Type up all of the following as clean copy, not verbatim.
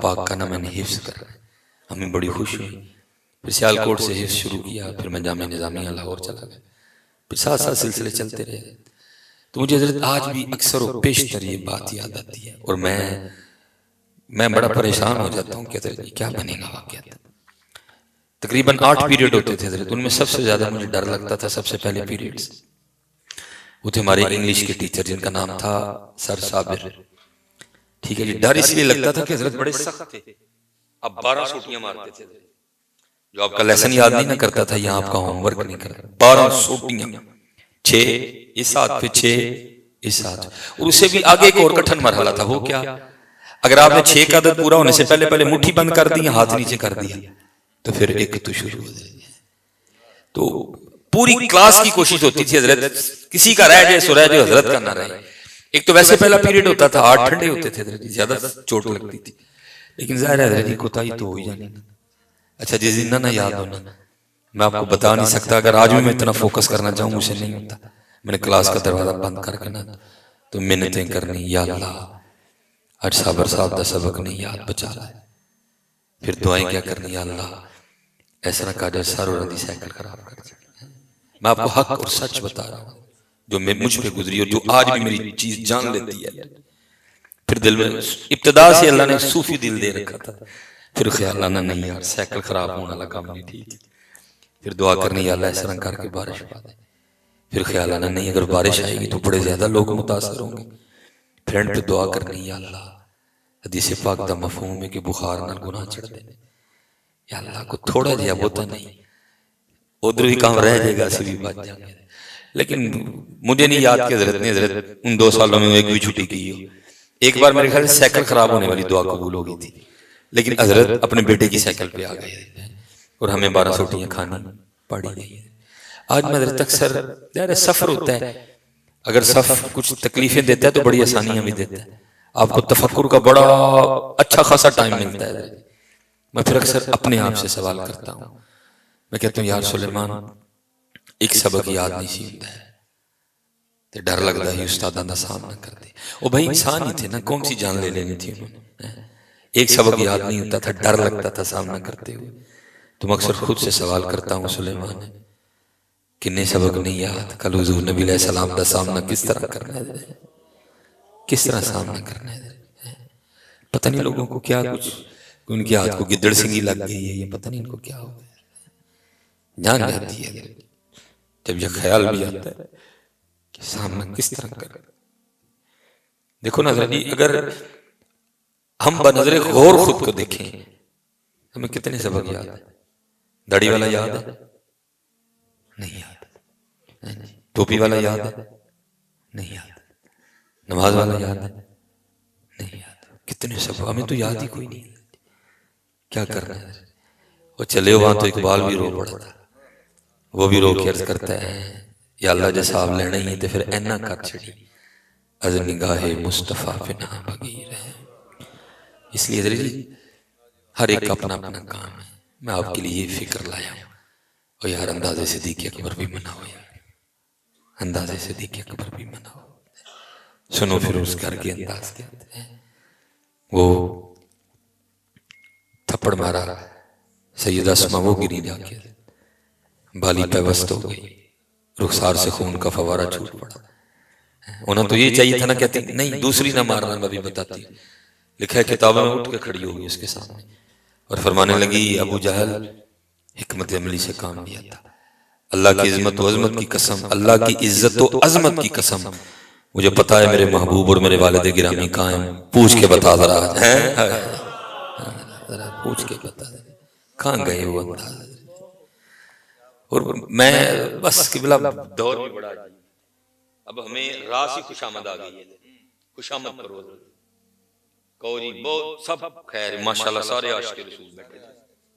پاک کا نہ میں نے حفظ کرا ہے. ہمیں بڑی خوشی ہوئی. پھر سیالکوٹ سے حفظ شروع کیا, پھر میں جامعہ نظامیہ لاہور چلا گیا, پھر ساتھ ساتھ سلسلے چلتے رہے. تو مجھے حضرت آج بھی اکثر و بیشتر یہ بات یاد آتی ہے, اور میں بڑا پریشان ہو جاتا ہوں کہ حضرت کیا بنے گا واقعہ. تقریباً 8 پیریڈ ہوتے تھے حضرت, ان میں سب سے زیادہ مجھے ڈر لگتا تھا سب سے پہلے پیریڈ سے. وہ تھے ہمارے انگلش کے ٹیچر جن کا نام تھا سر صابر. ٹھیک ہے جی, ڈر اس لیے لگتا تھا کہ حضرت بڑے سخت تھے. اب 12 سوٹیاں مارتے تھے, جو آپ کا لیسن یاد نہیں نہ کرتا تھا, یہاں آپ کا ہوم ورک نہیں کرتا. 12 سوٹیاں, 6 اس ہاتھ پہ 6 اس ہاتھ, اور اس سے بھی آگے ایک اور کٹھن مرحلہ تھا. وہ کیا, اگر آپ نے 6 کا عدد پورا ہونے سے پہلے مٹھی بند کر دی, ہاتھ نیچے کر دیا, تو پھر ایک تو شروع ہو جائے. تو پوری کلاس کی کوشش ہوتی تھی حضرت کسی کا رہ جائے سو رہ جائے, حضرت کا نہ رہے. ایک تو ویسے پہلا پیریڈ ہوتا تھا, 8 ٹھنڈے ہوتے تھے حضرت, زیادہ چوٹ لگتی تھی, لیکن ظاہر ہے حضرت کوتاہی تو ہو ہی جانی. اچھا جس دن نہ یاد ہونا, میں آپ کو بتا نہیں سکتا, اگر آج بھی میں اتنا فوکس کرنا چاہوں مجھے نہیں ہوتا. میں نے کلاس کا دروازہ بند کر کے نا تو منتیں کرنی, یا اللہ آج صابر صاحب دا سبق نہیں یاد بچا رہا ہے. پھر دعائیں کیا کرنی, یا اللہ ایسا نہ کہا جائے ساروں رندی سائیکل خراب کر دیا. میں آپ کو حق اور سچ بتا رہا ہوں جو مجھ پہ گزری اور جو آج بھی میری چیز جان لیتی ہے. پھر دل میں ابتدا سے اللہ نے صوفی دل دے رکھا تھا. پھر خیال آنا نہیں یار سائیکل خراب ہونا لگا نہیں ٹھیک. پھر دعا کرنی, یا اللہ ایسا نہ کر کے بارش پا دے. پھر خیال آنا نہیں اگر بارش آئے گی تو بڑے زیادہ لوگ متاثر ہوں گے. پھر پہ دعا کرنی, یا اللہ حدیث پاک دا مفہوم ہے کہ بخار نہ گناہ چڑھ دے. یا اللہ کو تھوڑا جہا ہوتا نہیں, ادھر ہی کام رہ جائے گا اسی بھی بات جائیں گے. لیکن مجھے نہیں یاد کہ حضرت نے ان 2 سالوں میں ایک بھی چھٹی کی ہو. ایک بار میرے خیال سے سائیکل خراب ہونے والی دعا قبول ہو گئی تھی, لیکن حضرت اپنے بیٹے کی سائیکل پہ آ گئے اور ہمیں 12 سوٹیاں کھانی پڑی گئی. آج میں حضرت اکثر یار سفر ہوتا ہے, اگر سفر کچھ تکلیفیں دیتا ہے تو بڑی آسانیاں بھی دیتا ہے. آپ کو تفکر کا بڑا اچھا خاصا ٹائم ملتا ہے. میں پھر اکثر اپنے آپ سے سوال کرتا ہوں, میں کہتا ہوں یار سلیمان ایک سبق یاد نہیں سی ہوتا ہے تو ڈر لگتا ہے استاداں دا سامنا کرتے. وہ بھائی انسان ہی تھے نا, کون سی جان لے لینی تھی انہوں نے. ایک سبق یاد نہیں ہوتا تھا, ڈر لگتا تھا سامنا کرتے ہوئے. تم اکثر خود سے سوال کرتا ہوں سلیمان کتنے سبق نہیں یاد, کل حضور نبی علیہ السلام دا سامنا کس طرح کرنا ہے, کس طرح سامنا کرنا ہے. پتہ نہیں لوگوں کو کیا کچھ, ان کے ہاتھ کو گدڑ سنگی لگ گئی ہے, یہ پتہ نہیں ان کو کیا ہو گیا. جان جاتی ہے جب یہ خیال بھی آتا ہے کہ سامنا کس طرح کرنا. دیکھو نظر جی, اگر ہم بنظر غور خود کو دیکھیں ہمیں کتنے سبق یاد ہے. داڑھی والا یاد ہے نہیں یاد, ٹوپی والا یاد ہے نہیں یاد, نماز والا یاد ہے نہیں یاد. کتنے سبق ہمیں تو یاد ہی کوئی نہیں. کیا کرنا ہے, وہ چلے وہاں تو اقبال بھی رو پڑا تھا, وہ بھی رو کے عرض کرتا ہے یا اللہ جیسا آپ لینا ہی تو پھر اینا کر چھڑی از نگاہ مصطفیٰ فنا بغیر ہے. اس لیے حضرت جی ہر ایک اپنا اپنا کام ہے. میں آپ کے لیے یہ فکر لایا ہوں, اور یار اندازے صدیق اکبر بھی مناؤ, یار اندازے صدیق اکبر بھی مناؤ. سنو پھر اس گھر کے انداز کیا ہیں. وہ تھپڑ مارا سیدہ اسماء وہ گری جا کے, بالی پیوست ہو گئی, رخسار سے خون کا فوارہ چھوٹ پڑا. انہوں تو یہ چاہیے تھا نا, کہتی نہیں دوسری نہ مارنا, میں بھی بتاتی. لکھا ہے کتابوں میں اٹھ کے کھڑی ہوگی اس کے سامنے اور فرمانے لگی ابو جہل حکمت عملی سے کام لیا تھا. اللہ کی عظمت و عظمت کی قسم, اللہ کی عزت و عظمت کی قسم, مجھے پتا ہے میرے محبوب اور میرے والد گرامی کہاں ہیں, پوچھ کے بتا ذرا, پوچھ کے بتا کہاں گئے وہ انداز. اور میں بس قبلہ دور بھی بڑا جی, اب ہمیں راس ہی خوش آمد آ گئی ہے, خوش آمد پر روز کوری بہت سب خیر ماشاءاللہ سارے عاشق رسول بیٹھے تھے,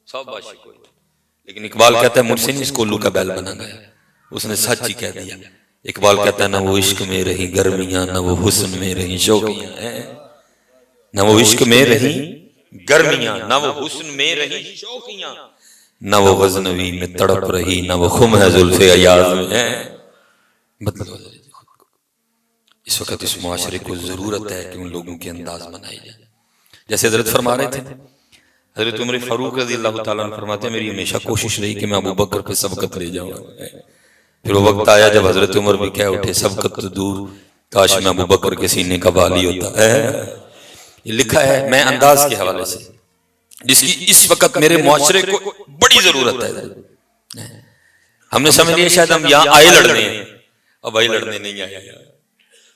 سب عاشق ہوئے تھے. لیکن اقبال کہتا ہے مجھ سے نہیں اس کولو کا بیل بنا گیا, اس نے سچ ہی کہہ دیا. اقبال کہتا ہے نہ وہ عشق میں رہی گرمیاں, نہ وہ حسن میں رہی شوقیاں, نہ وہ عشق میں رہی گرمیاں, نہ وہ حسن میں رہی شوقیاں, نہ وہ غزنوی میں تڑپ رہی, نہ وہ خم ہے زلف ایاز میں. بدلو اس وقت اس معاشرے کو ضرورت ہے کہ ان لوگوں کے انداز بنائے جائیں جیسے حضرت فرما رہے تھے، حضرت عمر فاروق رضی اللہ تعالیٰ عنہ فرماتے ہیں میری ہمیشہ کوشش رہی کہ میں ابو بکر پہ سبقت لے جاؤں. پھر وہ وقت آیا جب حضرت عمر بھی کہہ اٹھے سبقت تو دور، کاش میں ابو بکر کے سینے کا والی ہوتا. یہ لکھا ہے میں انداز کے حوالے سے جس کی اس وقت میرے معاشرے کو بڑی ضرورت ہے. ہم نے سمجھ لیا شاید ہم یہاں آئے لڑنے ہیں، اب آئے لڑنے نہیں آئے.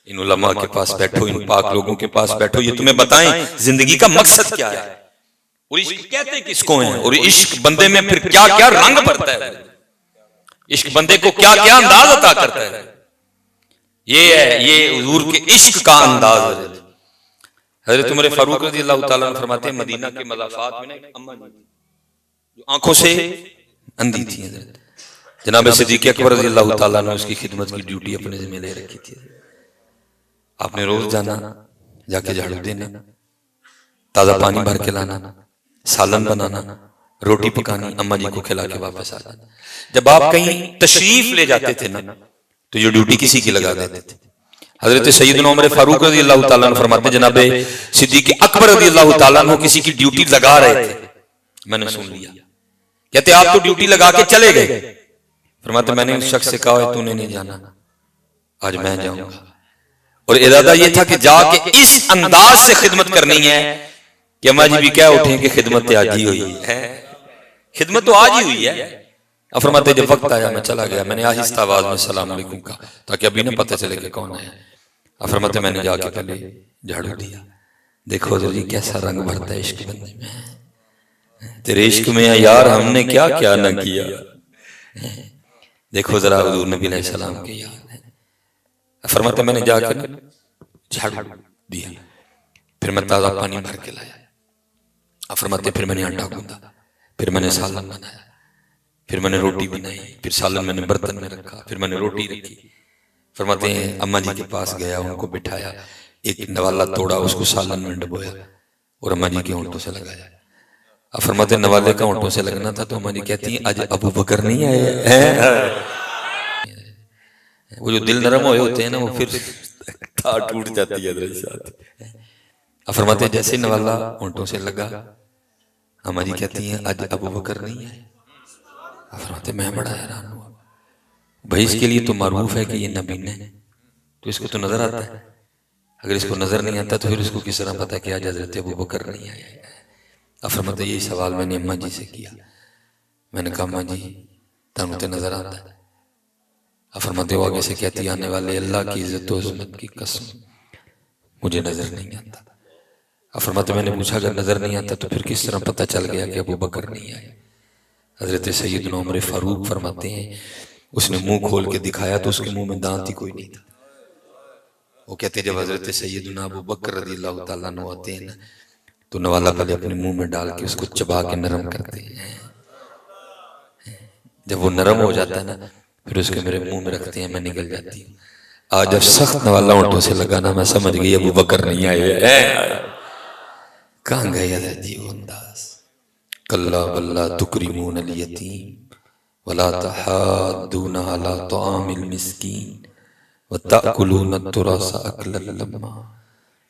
ان علماء کے پاس بیٹھو، ان پاک لوگوں کے پاس بیٹھو، یہ تمہیں بتائیں زندگی کا مقصد کیا ہے اور عشق کہتے کس کو ہیں، اور عشق بندے میں پھر کیا کیا رنگ بھرتا ہے، عشق بندے کو کیا کیا انداز عطا کرتا ہے. یہ ہے یہ حضور کے عشق کا انداز ہے. حضرت عمر فاروق رضی اللہ تعالیٰ عنہ فرماتے ہیں مدینہ کے مضافات میں ایک اماں جی جو آنکھوں سے اندھی تھی، جناب صدیق اکبر رضی اللہ تعالیٰ عنہ اس کی خدمت کی ڈیوٹی اپنے ذمہ لے رکھی تھی. آپ نے روز جانا، جا کے جھاڑو دینا، تازہ پانی بھر کے لانا، سالن بنانا، روٹی پکانی، اماں جی کو کھلا کے واپس آ جانا. جب آپ کہیں تشریف لے جاتے تھے نا تو یہ ڈیوٹی کسی کی لگا دیتے تھے. حضرت سیدنا عمر فاروق رضی اللہ تعالیٰ عنہ فرماتے ہیں جناب صدیق اکبر رضی اللہ تعالیٰ عنہ کسی کی ڈیوٹی لگا رہے تھے، میں نے سن لیا. کہتے آپ تو ڈیوٹی لگا کے چلے گئے. فرماتے میں نے اس شخص سے کہا تو نے نہیں جانا، آج میں جاؤں گا. اور ارادہ یہ تھا کہ جا کے اس انداز سے خدمت کرنی ہے کہ اماں جی بھی کیا اٹھیں کہ خدمت آج ہی ہوئی ہے، خدمت تو آج ہی ہوئی ہے. اب فرماتے جب وقت آیا میں چلا گیا، میں نے آہستہ آواز میں السلام علیکم کہا تاکہ ابھی نہ پتہ چلے کہ کون ہے. اب فرماتے میں نے جا کے پہلے جھاڑو دیا. دیکھو حضور جی کیسا رنگ بھرتا ہے عشق بندے میں، تیرے عشق میں یار ہم نے کیا کیا نہ کیا. دیکھو ذرا حضور نبی علیہ السلام کے یاد ہے. فرماتے میں نے جا کے جھاڑو دیا، پھر میں تازہ پانی بھر کے لایا. اب فرماتے پھر میں نے انڈا گوندا، پھر میں نے سالن بنایا، پھر میں نے روٹی بنائی، پھر سالن میں نے برتن میں رکھا، پھر میں نے روٹی رکھی. فرماتے ہیں اماں جی کے پاس گیا، ان کو بٹھایا، ایک نوالا توڑا، اس کو سالن میں ڈبویا اور اماں جی کے ہونٹوں سے لگایا. اب فرماتے نوالے کا ہونٹوں سے لگنا تھا تو اماں جی کہتی ہیں آج ابو بکر نہیں آئے. وہ جو دل نرم ہوئے ہوتے ہیں نا وہ پھر ٹوٹ جاتی ہے. اب فرماتے جیسے نوالا ہونٹوں سے لگا اماں جی کہتی ہیں آج ابو بکر نہیں آئے. اب فرماتے میں بڑا حیران ہوا، بھائی اس کے لیے تو معروف ہے کہ یہ نبی ہے تو اس کو تو نظر آتا ہے، اگر اس کو نظر نہیں آتا تو پھر اس کو کس طرح پتا کہ آج حضرت ابو بکر نہیں آئے. اب فرماتے یہی سوال میں نے اماں جی سے کیا. میں نے کہا اماں جی تانوں تے نظر آتا ہے؟ اب فرماتے وہ آگے سے کہتی آنے والے اللہ کی عزت و عظمت کی قسم مجھے نظر نہیں آتا. اب فرماتے میں نے پوچھا اگر نظر نہیں آتا تو پھر کس طرح پتہ چل گیا کہ ابو بکر نہیں آئے؟ حضرت سیدنا عمر فاروق فرماتے ہیں اس نے منہ کھول کے دکھایا تو اس کے منہ میں دانت ہی کوئی نہیں تھا. وہ کہتے ہیں جب حضرت سیدنا ابو بکر رضی اللہ تعالیٰ عنہ آتے ہیں تو نوالا پہلے اپنے منہ میں ڈال کے اس کو چبا کے نرم کرتے ہیں. جب وہ نرم ہو جاتا ہے نا پھر اس کے میرے منہ میں رکھتے ہیں، میں نگل جاتی ہوں. آج جب سخت نوالا ہونٹوں سے لگانا میں سمجھ گئی ابو بکر نہیں آئے. کہاں گئے حضرت یہ انداز؟ کلا بلا تکرمون الیتیم ولا تحاضون علی طعام المسکین وتأکلون التراث اکلا لما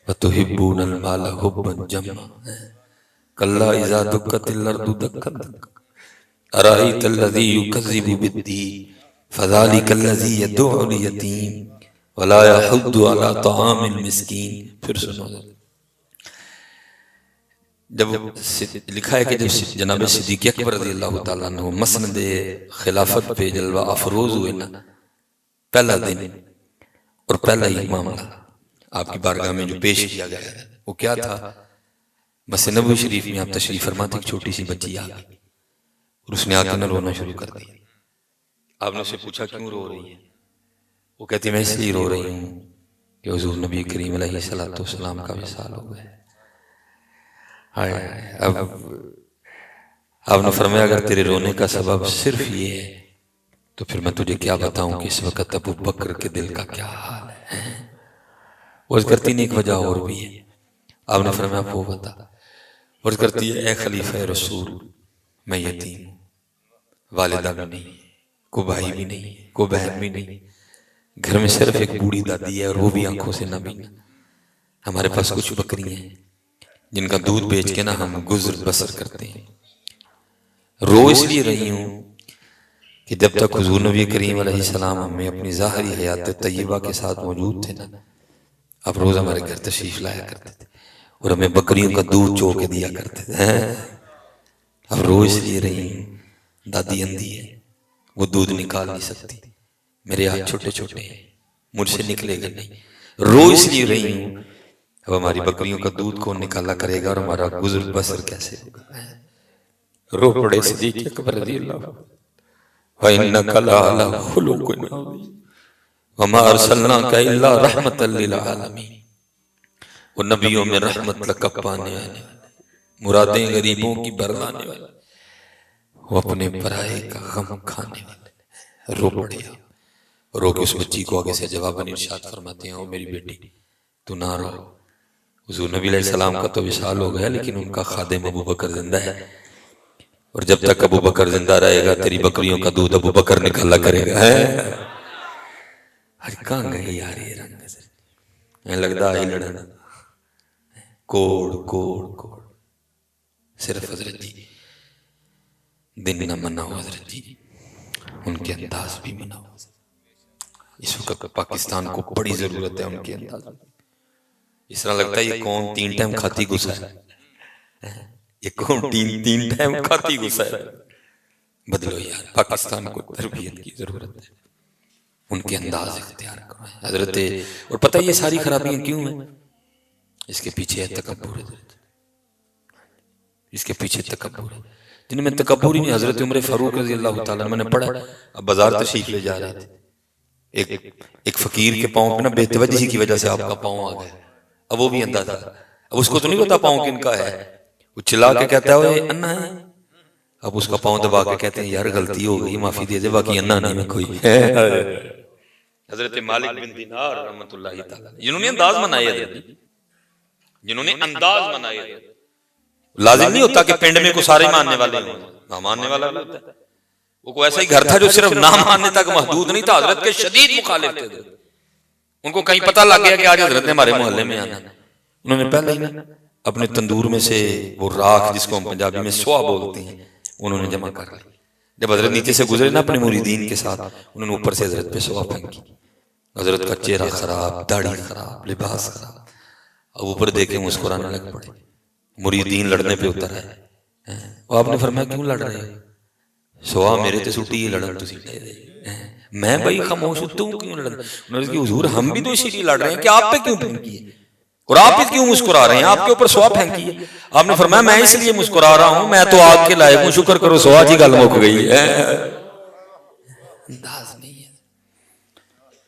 وتحبون المال حبا جما. کلا اذا دکت الارض دکا دکا ارائیت الذی یکذب بالدین فذلک الذی یدعو الیتیم ولا یحض علی طعام المسکین. پھر سنو جب لکھا ہے کہ جب جناب صدیق اکبر رضی اللہ تعالیٰ عنہ مسند خلافت پہ جلوہ افروز ہوئے نا، پہلا دن اور پہلا ہی معاملہ آپ کی بارگاہ میں جو پیش کیا گیا وہ کیا تھا؟ مسجد نبوی شریف میں آپ تشریف فرماتے ایک چھوٹی سی بچی آ گئی اور اس نے آ کے نہ رونا شروع کر دیا. آپ نے اسے پوچھا کیوں رو رہی ہے؟ وہ کہتی میں اس لیے رو رہی ہوں کہ حضور نبی کریم علیہ السلام کا وصال ہو گیا. اب آپ نے فرمایا اگر تیرے رونے کا سبب صرف یہ ہے تو پھر میں تجھے کیا بتاؤں کہ اس وقت ابو بکر کے دل کا کیا حال ہے. عرض کرتی نہیں ایک وجہ اور بھی ہے. آپ نے فرمایا آپ وہ بتا. عرض کرتی ہے اے خلیفہ رسول میں یتیم ہوں، والدہ بھی نہیں، کوئی بھائی بھی نہیں، کوئی بہن بھی نہیں، گھر میں صرف ایک بوڑھی دادی ہے اور وہ بھی آنکھوں سے نہ بینا. ہمارے پاس کچھ بکریاں ہیں جن کا دودھ بیچ کے نا ہم گزر بسر کرتے ہیں. رو اس لیے رہی ہوں کہ جب تک حضور نبی کریم علیہ السلام ہمیں اپنی ظاہری حیات طیبہ کے ساتھ موجود تھے نا، اب روز ہمارے گھر تشریف لایا کرتے تھے اور ہمیں بکریوں کا دودھ چو کے دیا کرتے تھے. اب رو اس لیے رہی ہوں، دادی اندھی ہے، وہ دودھ نکال نہیں سکتی، میرے ہاتھ چھوٹے چھوٹے ہیں، مجھ سے نکلے گا نہیں. رو اس لیے رہی ہوں، اب ہماری بکریوں کا دودھ کون نکالا کرے گا اور ہمارا گزر بسر کیسے ہوگا. رو پڑے صدیق اکبر رضی اللہ عنہ، وَإِنَّكَ لَعَلَىٰ خُلُقٍ عَظِيمٍ وَمَا أَرْسَلْنَاكَ إِلَّا رَحْمَةً لِّلْعَالَمِينَ. وہ نبیوں میں رحمت لقب پانے والے، مرادیں غریبوں کی برلانے والے، وہ اپنے پرائے کا غم کھانے والے. رو پڑے رو کے اس بچی کو آگے سے جواباً ارشاد فرماتے ہیں، او میری بیٹی تو نہ رو. حضور نبی علیہ السلام کا تو وصال ہو گیا، لیکن ان کا خادم ابو بکر زندہ ہے، اور جب تک ابو بکر زندہ رہے گا تیری بکریوں کا دودھ ابو بکر نکالا کرے گا. آج کہاں گئے یار یہ رنگ، میں لگتا ہے لڑنا کوڑ کوڑ کوڑ. صرف حضرت جی دن نہ مناؤ، حضرت جی ان کے انداز بھی مناؤ. اس وقت پاکستان کو بڑی ضرورت ہے ان کے انداز. اس طرح لگتا ہے یہ قوم 3 ٹائم کھاتی گھسا ہے، یہ قوم 3 ٹائم کھاتی گھسا ہے. بدلو یار، پاکستان کو تربیت کی ضرورت ہے، ان کے انداز اختیار کرو حضرت. اور پتہ یہ ساری خرابیاں کیوں ہیں؟ اس کے پیچھے ہے تکبر. اس کے پیچھے تکبر ہے، جن میں تکبر ہی نہیں. حضرت عمر فاروق رضی اللہ تعالیٰ میں نے پڑھا، اب بازار تشریف لے جا رہے تھے، ایک فقیر کے پاؤں پہ نا بے توجہی کی وجہ سے آپ کا پاؤں آ گیا. اب وہ بھی اندھا تھا، اب اس کو تو نہیں پتا پاؤں کن کا ہے، وہ چلا کے کہتا ہے وہ انا ہے. اب اس کا پاؤں دبا کے کہتے ہیں یار غلطی ہو گئی، معافی دے دے، باقی انا نہیں میں کوئی. حضرت مالک بن دینار رحمۃ اللہ تعالیٰ جنہوں نے انداز منائے، جنہوں نے انداز منائے. لازم نہیں ہوتا کہ پنڈ میں کو سارے ماننے والے ہوں، نہ ماننے والا بھی ہوتا ہے. وہ کوئی ایسا ہی گھر تھا جو صرف نہ ماننے تک محدود نہیں تھا، حضرت کے شدید مخالف تھے. ان کو کہیں پتہ لگ گیا کہ آج حضرت نے ہمارے محلے میں آنا، انہوں نے پہلے ہی اپنے تندور میں سے وہ راکھ جس کو ہم پنجابی میں سوا بولتے ہیں انہوں نے جمع کر لی. جب حضرت نیچے سے گزرے نا اپنے مریدین کے ساتھ، انہوں نے اوپر سے حضرت پہ سوا پھینکی. حضرت کا چہرہ خراب، داڑھی خراب، لباس خراب. اب اوپر دیکھے مسکرانے لگ پڑے. مریدین لڑنے پہ اتر ہے. آپ نے فرمایا کیوں لڑ رہے ہو؟ سوا میرے تے سٹی لڑن تسی ڈے دے. میں بھائی خاموش تو کیوں لڑ رہے؟ انہوں نے کہا حضور ہم بھی تو اسی لیے لڑ رہے ہیں کہ آپ پہ کیوں پھینکی ہے اور آپ پہ کیوں مسکرا رہے ہیں، آپ کے اوپر سوا پھینکی ہے. آپ نے فرمایا میں اس لیے مسکرا رہا ہوں، میں تو آپ کے لائق ہوں، شکر کرو سوا جی گل مک گئی ہے. انداز نہیں ہے.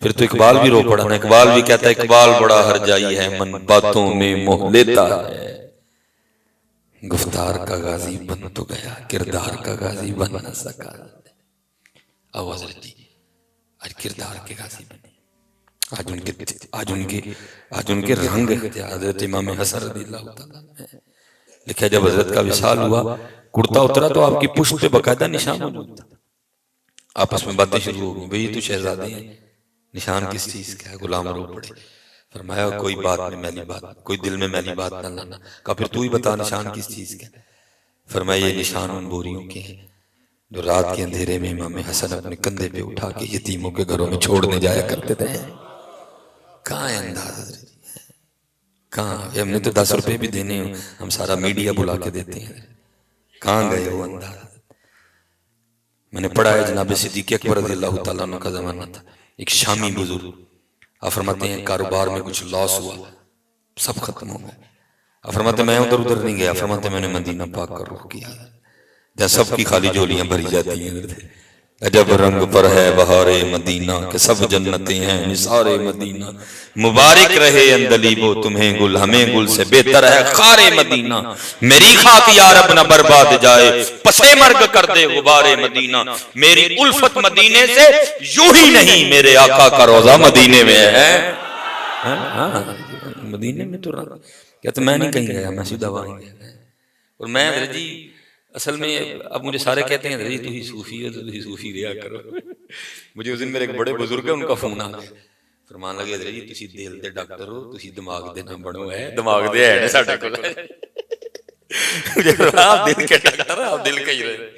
پھر تو اقبال بھی رو پڑا نا، اقبال بھی کہتا ہے اقبال بڑا ہر جائی ہے، من باتوں میں موہ لیتا ہے. گفتار کا غازی بن تو گیا، کردار کا غازی بن نہ سکا. اب حضرت جی آج کردار کے غازی بنے، آج ان کے رنگ اختیار. حضرت امام حسن رضی اللہ تعالیٰ لکھا جب حضرت کا وصال ہوا، کرتا اترا تو آپ کی پشت پہ باقاعدہ نشان موجود تھا. آپس میں باتیں شروع ہو گئی، بھئی تو شہزادے ہیں، نشان کس چیز کا ہے؟ غلام رو پڑے. فرمایا کوئی بات میں میلی بات، کوئی دل میں میلی بات نہ لانا. کہا پھر تو ہی بتا نشان کس چیز کا؟ فرمایا یہ نشان ان بوریوں کے ہیں جو رات کے اندھیرے میں امام حسن اپنے کندھے پہ اٹھا کے یتیموں کے گھروں میں چھوڑنے جایا کرتے تھے. کہاں ہے انداز؟ کہاں؟ ہم نے تو 10 روپے بھی دینے ہوں، ہم سارا میڈیا بلا کے دیتے ہیں. کہاں گئے وہ انداز؟ میں نے پڑھا ہے جناب صدیق اکبر رضی اللہ تعالیٰ عنہ کا زمانہ تھا، ایک شامی بزرگ. آپ فرماتے ہیں کاروبار میں کچھ لاس ہوا، سب ختم ہو گئے. آپ فرماتے ہیں میں ادھر نہیں گیا. فرماتے ہیں میں نے مدینہ پاک کا رخ کیا جہاں سب کی خالی جولیاں بھری جاتی ہیں. عجب رنگ پر ہے بہار مدینہ کہ سب جنتیں ہیں نثار مدینہ. مبارک رہے اندلیبو تمہیں گل، ہمیں گل سے بہتر ہے خار مدینہ. میری خاک یا رب نہ برباد جائے، پسے مرگ کر دے غبار مدینہ. میری الفت مدینے سے یوں ہی نہیں، میرے آقا کا روضہ مدینے میں ہے. مدینے میں تو کہتے میں نہیں کہیں گیا، میں سیدھا وہاں گیا. اور میں حضرت جی اصل میں اب مجھے سارے کہتے ہیں حضرت جی تو ہی صوفی ہو، تو ہی صوفی رہا کرو. مجھے اس دن میرے ایک بڑے بزرگ ہیں، ان کا فون آ گیا. فرمان لگے حضرت جی تسی دل دے ڈاکٹر ہو، تسی دماغ دے نہ بنو. ہے دماغ دے ہے ساڈے کول. آپ دل کے ڈاکٹر، آپ دل کے ہی رہے،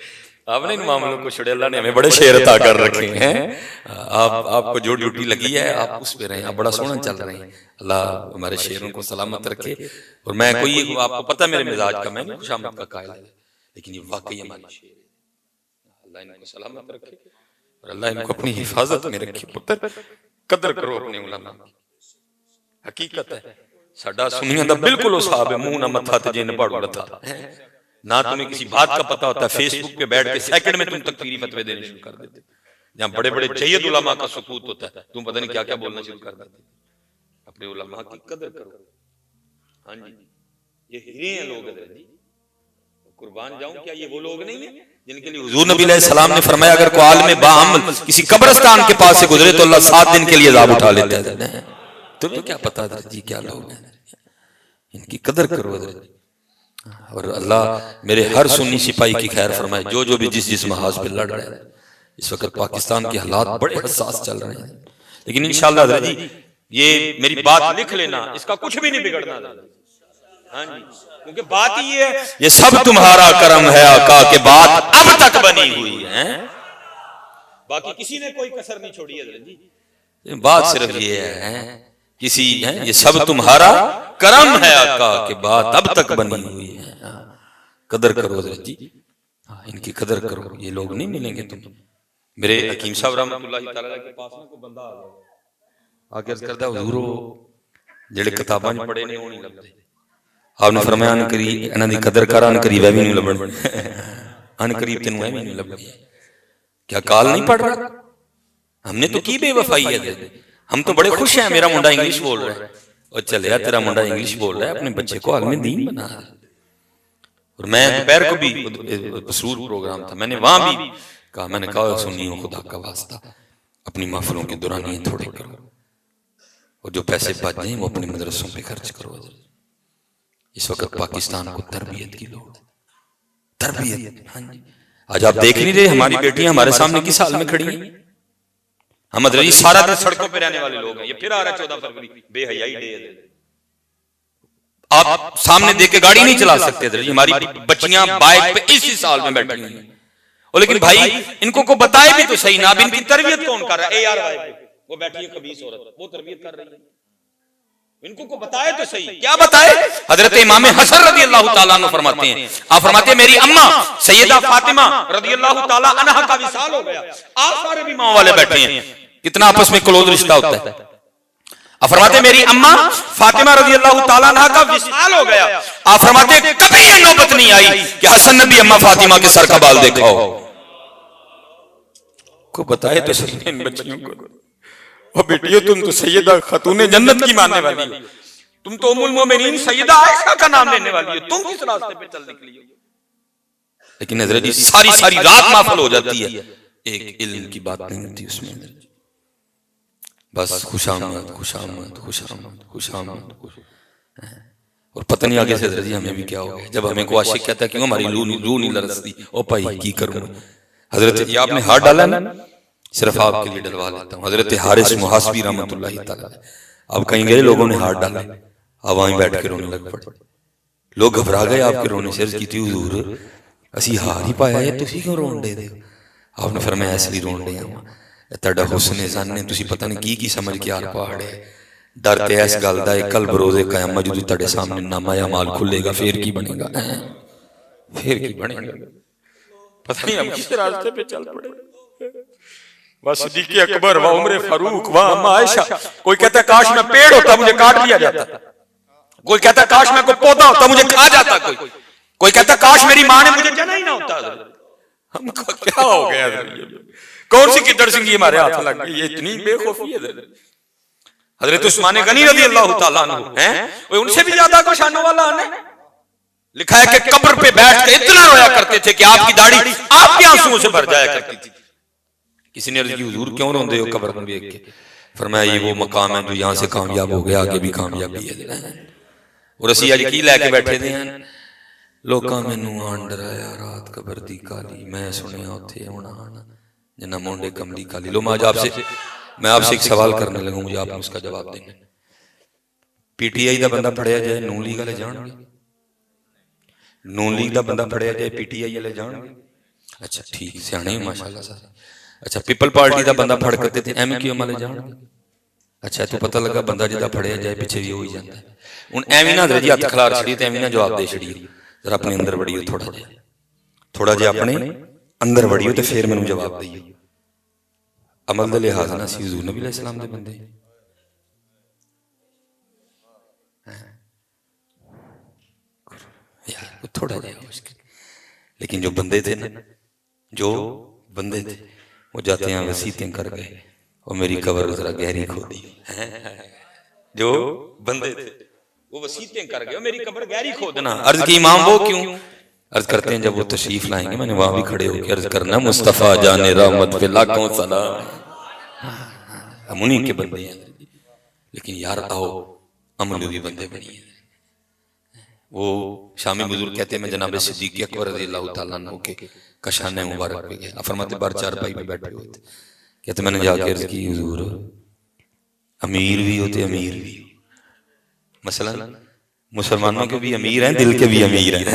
آپ نے ان معاملوں کو چھوڑے، اللہ نے ہمیں بڑے شعر عطا کر رکھے ہیں، آپ کو جو ڈیوٹی لگی ہے آپ اس پہ رہیں، آپ بڑا سونا چل رہے ہیں، اللہ ہمارے شعروں کو سلامت رکھے۔ اور میں کوئی، آپ کو پتہ میرے مزاج کا، میں نہیں خوش آمد کا قائل ہے، لیکن یہ واقعی ہماری شعر ہے، اللہ ان کو سلامت رکھے اور اللہ ان کو اپنی حفاظت میں رکھے۔ پتر قدر کرو اپنے علماء کی، حقیقت ہے ساڈا سنیاں دا بالکل وہ صاحب ہے، منہ نہ متھا تے جن پاڑو لتھا، نہ تمہیں کسی بات کا پتہ ہوتا ہے، فیس بک پہ بیٹھ کے سیکنڈ میں تم تکفیری فتوے دینے شروع کر دیتے، جہاں بڑے بڑے جید علماء کا سکوت ہوتا ہے تم پتہ نہیں کیا کیا بولنا شروع کر دیتے۔ اپنے علماء کی قدر کرو۔ ہاں جی، یہ ہیرے ہیں لوگ، جی قربان جاؤں، کیا یہ وہ لوگ نہیں ہیں جن کے لیے حضور نبی علیہ السلام نے فرمایا اگر کوئی عالم باعمل کسی قبرستان کے پاس سے گزرے تو اللہ 7 دن کے لیے عذاب اٹھا لیتا ہے۔ تمہیں کیا پتا حضرت جی کیا لوگ ہیں، ان کی قدر کرو حضرت۔ اور اللہ میرے ہر سنی سپاہی کی خیر فرمائے، جو بھی جس محاذ پہ لڑ رہے ہیں۔ اس وقت پاکستان کے حالات بڑے حساس چل رہے ہیں، لیکن انشاءاللہ حضرت جی یہ میری بات لکھ لینا، اس کا کچھ بھی نہیں بگڑنا۔ ہاں جی، کیونکہ بات یہ ہے، یہ سب تمہارا کرم ہے آقا کہ بات اب تک بنی ہوئی ہے، باقی کسی نے کوئی کسر نہیں چھوڑی حضرت جی، بات صرف یہ ہے کسی یہ سب تمہارا کرم ہے آقا کہ بات اب تک بنی ہوئی ہے۔ قدر کرو حضرت جی، ان کی قدر کرو، یہ لوگ نہیں ملیں گے تم۔ میرے حکیم صاحب رحمۃ اللہ تعالیٰ کے پاس کوئی بندہ آ گیا، آگے عرض کردا حضور جڑے کتاباں وچ پڑھے نے وہ نہیں لبدے۔ آپ نے فرمایا ان قریب انہاں دی قدر کر، ان قریب ایویں نہیں لبن، ان قریب تینوں ایویں نہیں لبنی۔ کیا کال نہیں پڑھ رہا؟ ہم نے تو کی بے وفائی ہے، ہم تو بڑے خوش ہیں میرا منڈا انگلش بول رہا ہے، اور چلیا تیرا منڈا انگلش بول رہا ہے، اپنے بچے کو عالم دین بنا ہے۔ اور میں دوپہر کو بھی مسرور پروگرام تھا، میں نے وہاں بھی کہا، میں نے کہا سنیو خدا کا واسطہ اپنی محفلوں کے دورانیے تھوڑے کرو، اور جو پیسے بچ جائیں وہ اپنے مدرسوں پہ خرچ کرو۔ اس وقت پاکستان کو تربیت کی لوڑ ہے، تربیت۔ آج آپ دیکھ نہیں رہے ہماری بیٹیاں ہمارے سامنے کس حال میں کھڑی ہیں؟ ہم حضرت جی سارا دن سڑکوں پہ رہنے والے لوگ ہیں، یہ پھر آ رہا ہے 14 فروری بے حیائی ڈے ہے، آپ سامنے دیکھ کے گاڑی نہیں چلا سکتے حضرت جی، ہماری بچیاں بائک پہ اسی سال میں بیٹھی ہوئی ہیں، اور لیکن بھائی ان کو بتائے بھی تو صحیح نا، اب ان کی تربیت کون کر رہا ہے؟ اے یار وہ بیٹھی ہے خبیث عورت، وہ تربیت کر رہی ہے، ان کو بتائے تو صحیح، کیا بتائے؟ حضرت امام حسن رضی اللہ تعالیٰ عنہ فرماتے ہیں، آپ فرماتے ہیں میری اماں سیدہ فاطمہ رضی اللہ تعالیٰ عنہ کا وصال ہو گیا، آپ سارے بھی ماں والے بیٹھے ہیں، کتنا آپس میں کلوز رشتہ ہوتا ہے۔ آپ فرماتے ہیں میری اماں فاطمہ رضی اللہ تعالیٰ عنہ کا وصال ہو گیا، آپ فرماتے ہیں کبھی یہ نوبت نہیں آئی کہ حسن نے بھی اماں فاطمہ کے سر کا بال دیکھا ہو۔ کو بتائے تو صحیح ان بچیوں کو، وہ بیٹیوں تم تو سیدہ خاتون جنت کی ماننے والی ہو، تم تو ام المومنین سیدہ عائشہ کا نام لینے والی ہو، تم کس راستے پہ چل نکلی ہو؟ لیکن حضرت جی ساری رات محفل ہو جاتی ہے، ایک علم کی بات نہیں ہوتی اس میں، بس خوش آمد خوش آمد خوش آمد خوش آمد، اور پتہ نہیں آگے سے حضرت جی ہمیں بھی کیا ہو گیا، جب ہمیں کوئی عاشق کہتا ہے کیوں ہماری روح نہیں لرزتی، او بھائی کی کروں؟ حضرت جی آپ نے ہاتھ ڈالا نا، صرف آپ کے لیے ڈلوا لیتا ہوں۔ حضرت حارث محاسبی رحمۃ اللہ تعالیٰ، آپ کہیں گئے لوگوں نے ہاتھ ڈالے، آپ وہیں بیٹھ کے رونے لگ پڑے، لوگ گھبرا گئے آپ کے رونے سے، عرض کی تھی حضور اسی ہار ہی پایا ہے، تسی کیوں رون دے دے؟ آپ نے فرمایا اس لیے رون دے ہوں تہاڈا حسن زن نے تسی پتہ نہیں کی سمجھ کے آر پہاڑ ہے، ڈر تے اس گل دا ہے کل بروز قیامت جدوں تہاڈے سامنے نامہ اعمال کھلے گا پھر کی بنے گا، پھر کی بنے گا؟ پتہ نہیں ہم کس راستے پہ چل پڑے۔ وہ صدیق اکبر و عمر فاروق و اما عائشہ، کوئی کہتا ہے کاش میں پیڑ ہوتا مجھے کاٹ دیا جاتا، کوئی کہتا ہے کاش میں کوئی پودا ہوتا مجھے کھا جاتا، کوئی کہتا ہے کاش میری ماں نے مجھے جنا ہی نہ ہوتا۔ ہم کو کیا ہو گیا؟ کون سی کدھر سنگی ہمارے ہاتھ لگ گئی؟ یہ اتنی بے خوفی ہے۔ حضرت عثمان غنی رضی اللہ تعالیٰ عنہ ہیں، ان سے بھی زیادہ کو شانوں والا ہے، لکھا ہے کہ قبر پہ بیٹھ کے اتنا رویا کرتے تھے کہ آپ کی داڑھی آپ کے آنسوؤں سے بھر جایا کرتی تھی۔ کسی نے عرض کی حضور کیوں روندے ہو قبر میں دیکھ کے؟ فرمایا یہ وہ مقام ہے جو یہاں سے کامیاب ہو گیا، آگے بھی کامیابی ہے۔ اور اسی اج کی لے کے بیٹھے دے ہیں، لوکاں مینوں آن ڈرایا رات قبر دی کالی، میں سنیا اوتھے ہونا آنا جنہ مونڈے کملی کالی۔ لو میں آپ سے ایک سوال کرنے لگا، مجھے آپ نے اس کا جواب دینا۔ پی ٹی آئی دا بندہ پڑھیا جائے نون لیگ والے جان گے؟ نون لیگ دا بندہ پھڑیا جائے پی ٹی آئی والے جان گے؟ اچھا ٹھیک سیانے ماشاءاللہ سارے. اچھا پیپل پارٹی دا بندہ پھڑ کے تے ایم کیو والے جان گے؟ اچھا تو پتہ لگا بندہ جدا پھڑیا جائے پیچھے بھی ہوئی جاتا ہے. ہن ایویں نہ حضرت جی ہاتھ کھلار چھڑی تے ایویں نہ جواب دے چھڑی ذرا اپنے اندر وڑیو تھوڑا جہا اپنے اندر وڑیو تے پھر مینوں جواب دئیو. عمل دے لحاظ نہ سی حضور نبی علیہ السلام دے بندے یار تھوڑا جہا مشکل. لیکن جو بندے تھے نا وہ جاتے ہیں وسیعتیں کر گئے اور میری قبر ذرا گہری کھودی. جو بندے تھے وہ وسیعتیں کر گئے اور میری قبر گہری کھودنا. عرض کی امام وہ کیوں؟ عرض کرتے ہیں جب وہ تشریف لائیں گے میں نے وہاں بھی کھڑے ہو کے عرض کرنا مصطفیٰ جان رحمت پہ لاکھوں سلام. ہم انہیں کے بندے ہیں. لیکن یار آؤ عمل بھی بندے بنی ہیں. وہ شامی بزرگ کہتے ہیں میں جناب صدیق اکبر رضی اللہ تعالیٰ عنہ کے کشانے مبارک پہ گیا. فرماتے بار چار بھائی پہ بیٹھے ہوئے تھے. کہتے میں نے جا کے عرض کی حضور امیر بھی ہوتے امیر بھی مثلا مسلمانوں کے بھی امیر ہیں دل کے بھی امیر ہیں.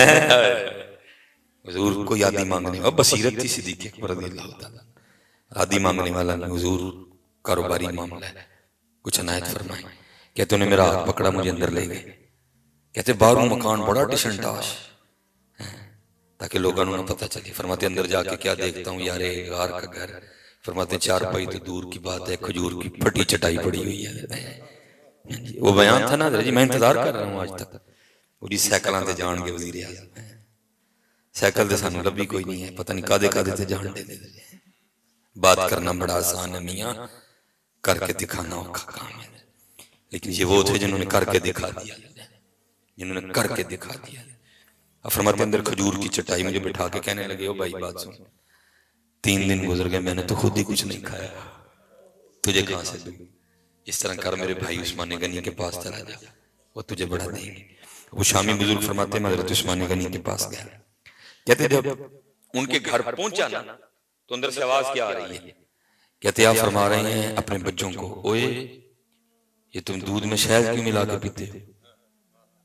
حضور کو یادی مانگنے والا بصیرت تھی صدیق اکبر رضی اللہ تعالیٰ. یادی مانگنے والا نہیں حضور کاروباری معاملہ ہے کچھ عنایت فرمائیں. کہتے انہیں میرا ہاتھ پکڑا مجھے اندر لے گئے. کہتے باہروں مکان بڑا ٹشن ٹاش تاکہ لوگوں نہ پتہ چلے. فرماتے اندر جا کے کیا دیکھتا ہوں یار غار کا گھر. فرماتے چار پائی تو دور کی بات ہے کھجور کی پھٹی چٹائی پڑی ہوئی ہے. وہ بیان تھا نا جی میں انتظار کر رہا ہوں آج تک. وہ جی سائیکلاں تے جان گے وزیر اعظم سائیکل تے سانوں لبھی کوئی نہیں ہے پتہ نہیں کادے کادے تے جان دے. بات کرنا بڑا آسان ہے میاں کر کے دکھانا اوکھا کام ہے. لیکن یہ وہ تھے جنہوں نے کر کے دکھا دیا جنہوں نے کر کے دکھا دیا. فرماتے اندر کھجور کی چٹائی مجھے بٹھا کے کہنے لگے او بھائی بات سن 3 دن گزر گئے میں نے تو خود ہی کچھ نہیں کھایا تجھے کہاں سے دوں. اس طرح کر میرے بھائی عثمان غنی کے پاس چلا جا وہ تجھے بڑا دیں گے. وہ شامی بزرگ فرماتے ہیں میں حضرت عثمان غنی کے پاس گیا. کہتے جب ان کے گھر پہنچا نا تو اندر سے آواز کیا آ رہی ہے. کہتے آپ فرما رہے ہیں اپنے بچوں کو اوئے یہ تم دودھ میں شہد کیوں ملا کے پیتے ہو.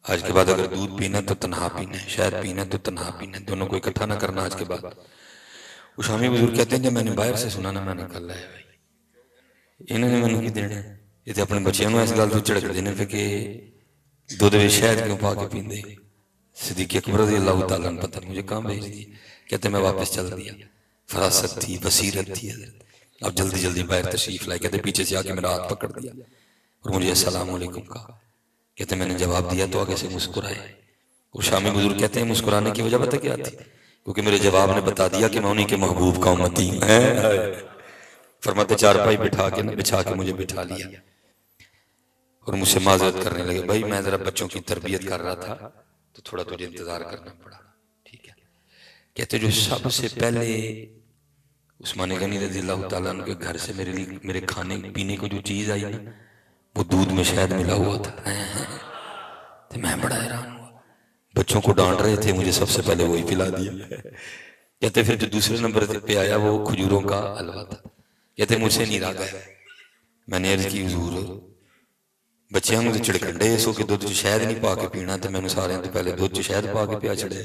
آج کے بعد اگر دودھ پینا تو تنہا پینا ہے شہد پینا تو تنہا پینا ہے دونوں کو اکٹھا نہ کرنا آج کے بعد. وہ شامی بزرگ کہتے ہیں جب میں نے باہر سے سنا نا میں نے کہا ہے بھائی انہوں نے منو کی دینا یہ تو اپنے بچیاں نو اس گل تو چڑک دینے پہ کہ دودھ میں شہد کیوں پا کے پیندے. صدیق اکبر رضی اللہ تعالیٰ نے پتہ مجھے کہاں بھیج دی. کہتے میں واپس چل دیا. فراست تھی بصیرت تھی اب جلدی جلدی باہر تشریف لائے. کہتے پیچھے سے آ کے میرا ہاتھ پکڑ دیا اور مجھے السلام علیکم کہا. کہتے میں نے جواب دیا تو آگے سے مسکرائے. وہ شامی بزرگ کہتے ہیں مسکرانے کی وجہ پتہ کیا تھی کیونکہ میرے جواب نے بتا دیا کہ میں انہی کے محبوب کا امتی ہوں. فرماتے چار پائی بچھا کے مجھے بٹھا لیا اور مجھ سے معذرت کرنے لگے بھائی میں ذرا بچوں کی تربیت کر رہا تھا تو تھوڑا تجھے انتظار کرنا پڑا. ٹھیک ہے. کہتے جو سب سے پہلے عثمان غنی رضی اللہ تعالیٰ عنہ کے گھر سے میرے کھانے پینے کو جو چیز آئی نا وہ دودھ میں شہد ملا ہوا تھا. تو میں بڑا حیران ہوا. بچوں کو ڈانٹ رہے تھے مجھے سب سے پہلے وہی پلا دیا. کہتے پھر جو دوسرے نمبر پہ آیا وہ کھجوروں کا حلوہ تھا. کہتے مجھ سے نہیں رہا گیا. میں نے عرض کی حضور بچیاں مجھے چڑکنڈے سو کہ دودھ شہد نہیں پا کے پینا تو میں نے سارے تو پہلے دودھ شہد پا کے پیا چڑھے.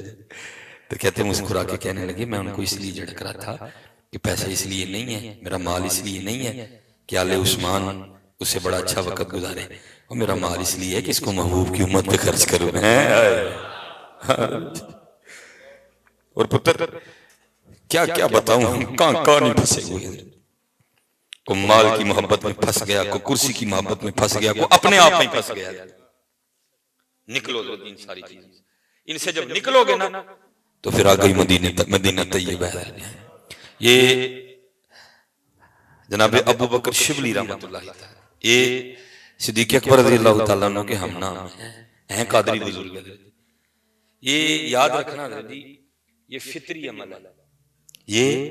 تو کہتے مسکرا کے کہنے لگے میں ان کو اس لیے جھڑک رہا تھا کہ پیسے اس لیے نہیں ہے میرا مال اس لیے نہیں ہے کہ آل عثمان اس سے بڑا اچھا وقت گزارے اور میرا مال اس لیے ہے کہ اس کو محبوب کی امت پہ خرچ کروں. اور پتر کیا کیا بتاؤں ہم کہاں نہیں پھنسے ہوئے. کو مال کی محبت میں پھنس گیا کو کرسی کی محبت میں پھنس گیا کو اپنے آپ میں پھنس گیا. نکلو ان ساری چیزیں ان سے جب نکلو گے نا تو پھر آ گئی مدینہ طیبہ. یہ جناب ابو بکر شبلی رحمۃ اللہ تعالی یہ صدیق اکبر رضی اللہ تعالیٰ عنہ کے ہم نام ہیں قادری بزرگ. یہ یاد رکھنا یہ فطری عمل ہے یہ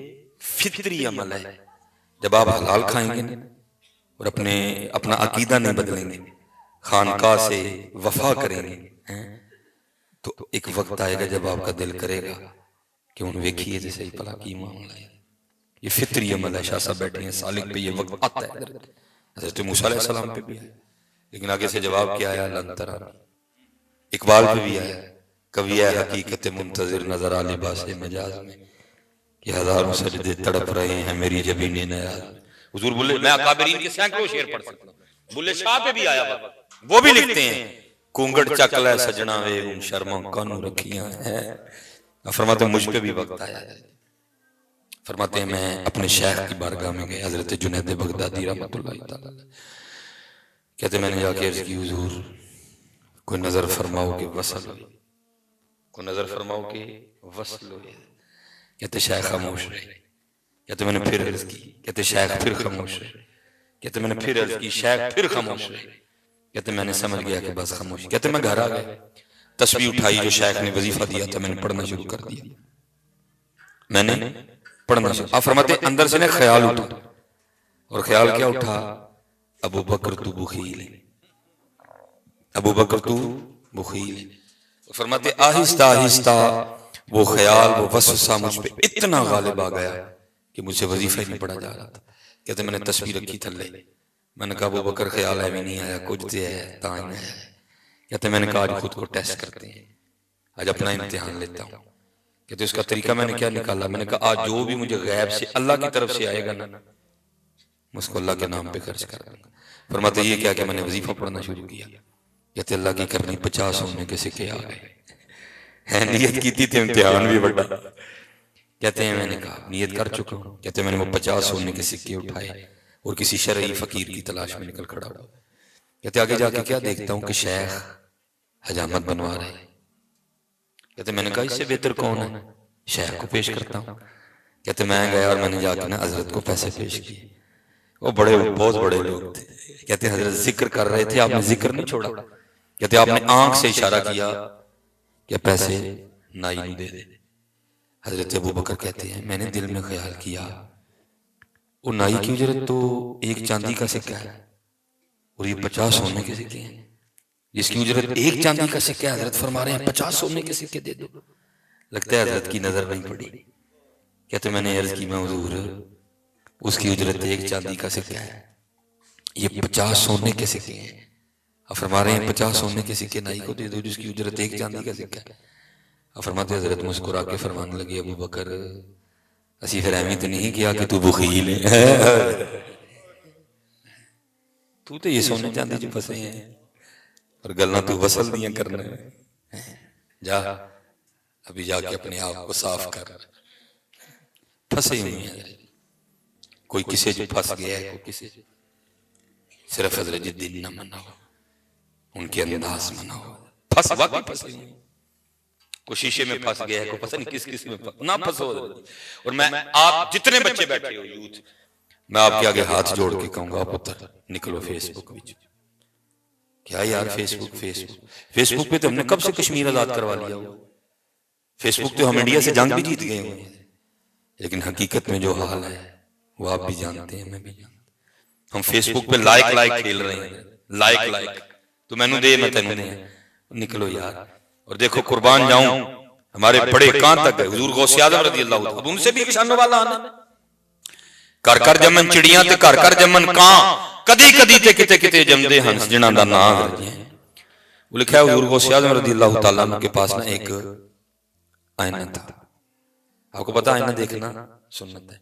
فطری عمل ہے. جب آپ حلال کھائیں گے اور اپنا عقیدہ نہیں بدلیں گے خانقاہ سے وفا کریں گے تو ایک وقت آئے گا جب آپ کا دل کرے گا کہ ان ویکھیے جیسے پلا کی معاملہ ہے. یہ فطری عمل ہے. شاہ صاحب بیٹھے ہیں سالک پہ یہ وقت آتا ہے. حضرت موسیٰ علیہ السلام پہ بھی ہے لیکن آگے سے جواب کیا آیا لن ترانی. اقبال پہ بھی آیا کبھی ہے حقیقت منتظر نظر آ لباس مجاز میں کہ ہزاروں سجدے تڑپ رہے ہیں میری جبین نیاز میں. حضور بلے میں اکابرین کے سینکڑوں شعر پڑھ سکتا ہوں، بلے شاہ پہ بھی آیا ہوا، وہ بھی لکھتے ہیں کونگڑ چکل ہے سجنا وے ان شرما کانو رکھیاں ہیں. فرماتے ہیں مجھ پہ بھی وقت آیا ہے. فرماتے ہیں میں اپنے شیخ کی بارگاہ میں گئے حضرت جنید بغدادی رحمۃ اللہ تعالی، کہتے میں نے جا کے عرض کی حضور کوئی نظر فرماؤ کہ وصل ہوئی، کوئی نظر فرماؤ کہ وصل ہوئی. کہتے شیخ خاموش رہے. کہتے میں نے پھر عرض کی، کہتے شیخ پھر خاموش رہے. کہتے میں نے پھر عرض کی، شیخ پھر خاموش رہے. کہتے میں نے سمجھ گیا کہ بس خاموش. کہتے میں گھر آ گیا، تسبیح اٹھائی جو شیخ نے وظیفہ دیا تھا میں نے پڑھنا شروع کر دیا. میں نے پڑھنا شروع. آپ فرماتے ہیں اندر سے نے خیال اٹھا، اور خیال کیا اٹھا؟ ابو بکر تو بخیل، ابو بکر تو بخیل. فرماتے آہستہ آہستہ وہ خیال وہ وسوسہ مجھ پہ اتنا غالب آ گیا کہ مجھ سے وظیفہ ہی نہیں پڑھا جا رہا تھا. کہتے میں نے تسبیح رکھی تھلے، میں نے کہا ابو بکر خیال ہے بھی نہیں آیا، کچھ تو ہے تائیں ہے. کہتے میں نے کہا آج خود کو ٹیسٹ کرتے ہیں، آج اپنا امتحان لیتا ہوں. کہتے اس کا طریقہ میں نے کیا نکالا؟ میں نے کہا آج جو بھی مجھے غیب سے اللہ کی طرف سے آئے گا نا میں اس کو اللہ کے نام پہ خرچ کر دوں گا. فرماتے یہ کیا کہ میں نے وظیفہ پڑھنا شروع کیا. کہتے اللہ کی کرنی 50 ہونے کے سکے آ گئے. نیت کی تھی امتحان بھی بڑا. کہتے ہیں میں نے کہا نیت کر چکا ہوں. کہتے میں نے وہ 50 ہونے کے سکے اٹھائے اور کسی شرعی فقیر کی تلاش میں نکل کھڑا ہوا. کہتے آگے جا کے کیا دیکھتا ہوں کہ شیخ حجامت بنوا رہے ہیں. کہتے میں نے کہا اس سے بہتر کون ہے، شیخ کو پیش کرتا ہوں. کہتے میں گیا اور میں نے جا کے نا حضرت کو پیسے پیش کیے. وہ بڑے بہت بڑے لوگ تھے. کہتے حضرت ذکر کر رہے تھے، آپ نے ذکر نہیں چھوڑا. کہتے آپ نے آنکھ سے اشارہ کیا کہ پیسے نائی نو دے دے. حضرت ابو بکر کہتے ہیں میں نے دل میں خیال کیا وہ نائی کی اجرت تو ایک چاندی کا سکہ ہے اور یہ 50 سونے کے سکے ہیں، جس کی اجرت ایک چاندی کا سکہ ہے حضرت فرما رہے ہیں 50 سونے کے سکے دے دو. لگتا ہے حضرت کی نظر نہیں پڑی. کہتے میں نے عرض کی میں حضور اس کی اجرت ایک چاندی کا سکہ ہے، یہ 50 سونے کے سکے ہیں. اب فرما رہے ہیں 50 سونے کے سکے نائی کو دے دو جس کی اجرت ایک چاندی کا سکہ ہے. اب فرماتے حضرت مسکرا کے فرمانے لگے ابو بکر اسی فراہمی تو نہیں کیا کہ تو بخیل ہے، تو تو یہ سونے چاندی جو پھنسے ہیں اور گلنا تو وصل دیاں کرنا ہے. جا ابھی جا کے اپنے آپ کو صاف کر. پھنسے ہوئے ہیں کوئی کسے جو پھنس گیا ہے، کوئی کسے صرف حضرت جدین نہ منا ہو، ان کے انداز منا ہو. پھنس واقعی پھنسے ہوئے ہیں. کوئی شیشے میں پھنس گیا ہے، کوئی پتہ نہیں کس کس میں نہ پھنسو. اور میں آپ جتنے بچے بیٹھے ہو یوتھ، میں آپ کے آگے ہاتھ جوڑ کے کہوں گا پتر نکلو فیس بک وچ. کیا یار فیس بک پہ تو ہم نے کب سے کشمیر آزاد کروا لیا ہو. فیس بک تو ہم انڈیا سے جنگ بھی جیت گئے ہوئے ہیں، لیکن حقیقت میں جو حال ہے وہ آپ بھی جانتے ہیں، میں بھی جانتا ہوں. ہم فیس بک پہ لائک کھیل رہے ہیں، لائک تو میں نے دے میں تینوں دے. نکلو یار. اور دیکھو قربان جاؤں ہمارے بڑے کہاں تک گئے. حضور غوث اعظم رضی اللہ عنہ اب ان سے بھی کسانوں والا آنا کر کر جمن چڑیاں تے کر کر جمن کاں کدی کدی تے کتے کتے جمدے ہنس جنہاں دا نام ہے. وہ لکھا ہے حضور غوث اعظم رضی اللہ تعالیٰ عنہ کے پاس نا ایک آئینہ تھا. آپ کو پتا آئینہ دیکھنا سنت ہے،